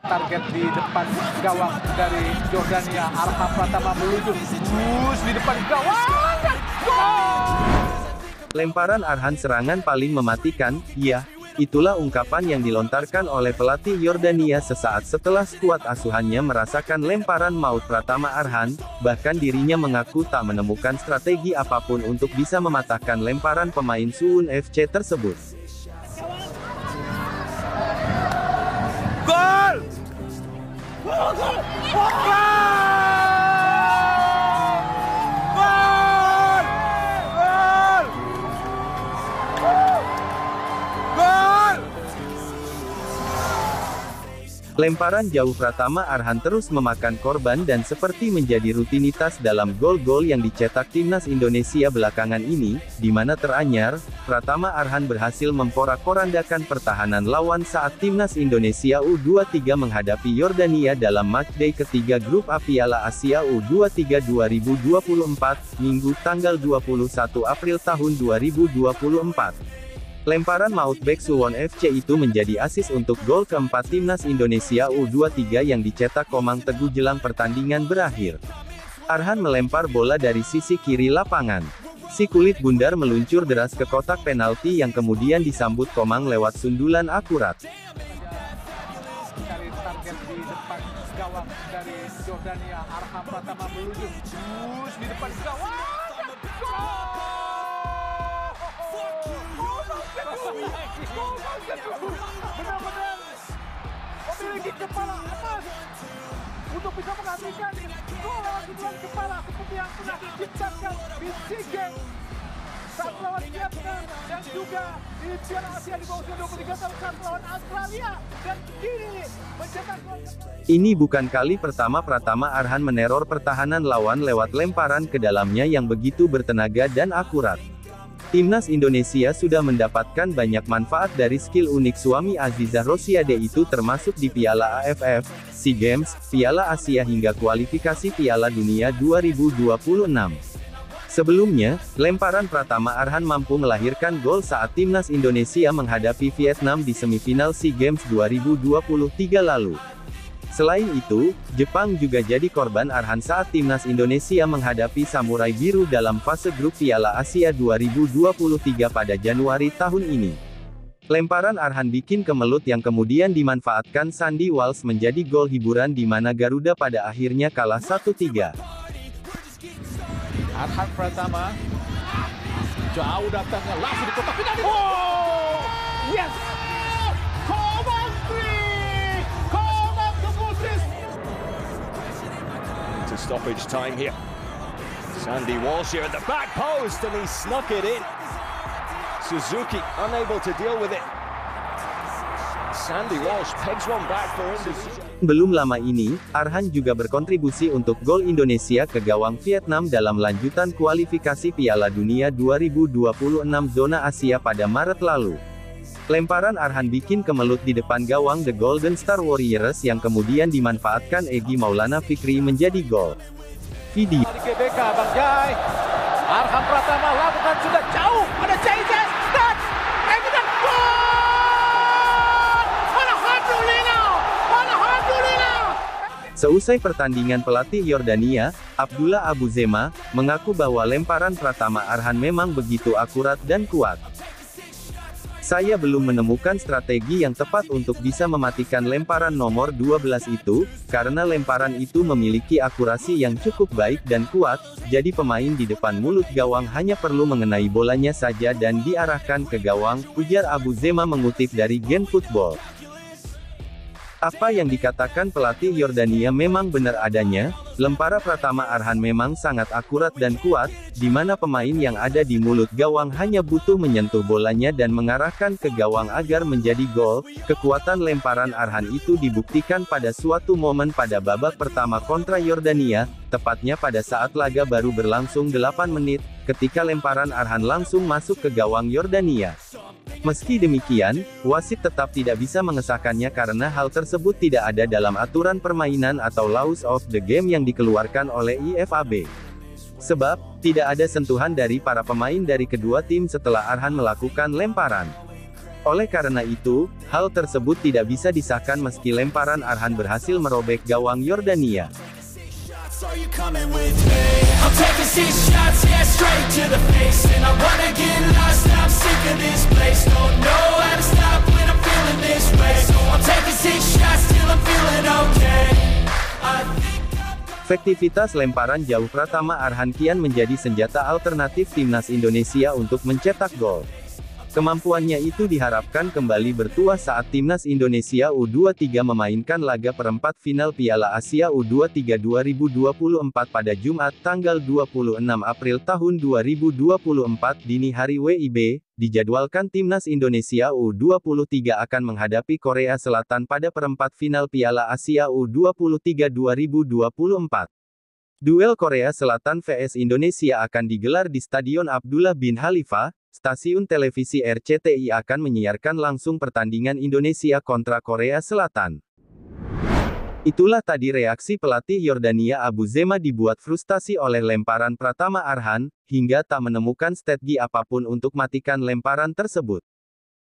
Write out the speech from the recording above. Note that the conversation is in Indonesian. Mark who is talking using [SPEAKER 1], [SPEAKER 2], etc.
[SPEAKER 1] target di depan gawang dari Jordania. Arham Pratama meluncur di depan gawang dan gol!
[SPEAKER 2] Lemparan Arhan serangan paling mematikan, ya. Itulah ungkapan yang dilontarkan oleh pelatih Yordania sesaat setelah skuad asuhannya merasakan lemparan maut Pratama Arhan, bahkan dirinya mengaku tak menemukan strategi apapun untuk bisa mematahkan lemparan pemain Suwon FC tersebut.
[SPEAKER 1] Gol! Gol! Gol!
[SPEAKER 2] Lemparan jauh Pratama Arhan terus memakan korban dan seperti menjadi rutinitas dalam gol-gol yang dicetak timnas Indonesia belakangan ini, di mana teranyar, Pratama Arhan berhasil memporak-porandakan pertahanan lawan saat timnas Indonesia U23 menghadapi Yordania dalam matchday ketiga grup A Piala Asia U23 2024, Minggu tanggal 21 April tahun 2024. Lemparan maut bek Suwon FC itu menjadi asis untuk gol keempat timnas Indonesia U23 yang dicetak Komang Teguh jelang pertandingan berakhir. Arhan melempar bola dari sisi kiri lapangan. Si kulit bundar meluncur deras ke kotak penalti yang kemudian disambut Komang lewat sundulan akurat.
[SPEAKER 1] Cari target di depan gawang dari Jordania. Arham Pratama meluncur di depan gawang dan gol! Benar-benar memiliki kepala emas untuk bisa menghasilkan gol lewat sundulan kepala seperti yang pernah diciptakan di SEA Games saat melawan Vietnam dan juga di Piala Asia di bawah usia 23 tahun saat melawan Australia, dan kini mencetak gol.
[SPEAKER 2] Ini bukan kali pertama Pratama Arhan meneror pertahanan lawan lewat lemparan ke dalamnya yang begitu bertenaga dan akurat. Timnas Indonesia sudah mendapatkan banyak manfaat dari skill unik suami Azizah Rosiade itu, termasuk di Piala AFF, SEA Games, Piala Asia hingga kualifikasi Piala Dunia 2026. Sebelumnya, lemparan Pratama Arhan mampu melahirkan gol saat timnas Indonesia menghadapi Vietnam di semifinal SEA Games 2023 lalu. Selain itu, Jepang juga jadi korban Arhan saat timnas Indonesia menghadapi Samurai Biru dalam fase grup Piala Asia 2023 pada Januari tahun ini. Lemparan Arhan bikin kemelut yang kemudian dimanfaatkan Sandy Walsh menjadi gol hiburan di mana Garuda pada akhirnya kalah 1-3.
[SPEAKER 1] Arham Pratama jauh datangnya langsung di kotak penalti. Oh! Yes!
[SPEAKER 3] Stoppage time here. Sandy Walsh here at the back post, and he snuck it in. Suzuki unable to deal with it. Sandy Walsh pegs one back for Indonesia.
[SPEAKER 2] Belum lama ini, Arhan juga berkontribusi untuk gol Indonesia ke gawang Vietnam dalam lanjutan kualifikasi Piala Dunia 2026 zona Asia pada Maret lalu. Lemparan Arhan bikin kemelut di depan gawang The Golden Star Warriors yang kemudian dimanfaatkan Egy Maulana Fikri menjadi gol. Video
[SPEAKER 1] Di GBK, Bang Jai. Arham Pratama lakukan sudah jauh. Ada Jaides dan Egy dan gol! Alhamdulillah! Alhamdulillah!
[SPEAKER 2] Seusai pertandingan, pelatih Yordania, Abdullah Abu Zema, mengaku bahwa lemparan Pratama Arhan memang begitu akurat dan kuat. Saya belum menemukan strategi yang tepat untuk bisa mematikan lemparan nomor 12 itu, karena lemparan itu memiliki akurasi yang cukup baik dan kuat, jadi pemain di depan mulut gawang hanya perlu mengenai bolanya saja dan diarahkan ke gawang, ujar Abu Zema mengutip dari Gen Football. Apa yang dikatakan pelatih Yordania memang benar adanya, lemparan Pratama Arhan memang sangat akurat dan kuat, di mana pemain yang ada di mulut gawang hanya butuh menyentuh bolanya dan mengarahkan ke gawang agar menjadi gol. Kekuatan lemparan Arhan itu dibuktikan pada suatu momen pada babak pertama kontra Yordania, tepatnya pada saat laga baru berlangsung 8 menit, ketika lemparan Arhan langsung masuk ke gawang Yordania. Meski demikian, wasit tetap tidak bisa mengesahkannya karena hal tersebut tidak ada dalam aturan permainan atau Laws of the Game yang dikeluarkan oleh IFAB. Sebab, tidak ada sentuhan dari para pemain dari kedua tim setelah Arhan melakukan lemparan. Oleh karena itu, hal tersebut tidak bisa disahkan meski lemparan Arhan berhasil merobek gawang Yordania.
[SPEAKER 4] Are you coming with me? I'm taking 6 shots, yeah, straight to the face. And I wanna get lost, I'm sick of this place. Don't know how to stop when I'm feeling this way. So I'm taking 6 shots till I'm feeling okay. I think
[SPEAKER 2] Efektivitas lemparan jauh Pratama Arhan kian menjadi senjata alternatif timnas Indonesia untuk mencetak gol. Kemampuannya itu diharapkan kembali bertuah saat timnas Indonesia U23 memainkan laga perempat final Piala Asia U23 2024 pada Jumat tanggal 26 April tahun 2024 dini hari WIB. Dijadwalkan timnas Indonesia U23 akan menghadapi Korea Selatan pada perempat final Piala Asia U23 2024. Duel Korea Selatan vs Indonesia akan digelar di Stadion Abdullah bin Khalifa. Stasiun televisi RCTI akan menyiarkan langsung pertandingan Indonesia kontra Korea Selatan. Itulah tadi reaksi pelatih Yordania Abu Zema dibuat frustasi oleh lemparan Pratama Arhan, hingga tak menemukan strategi apapun untuk matikan lemparan tersebut.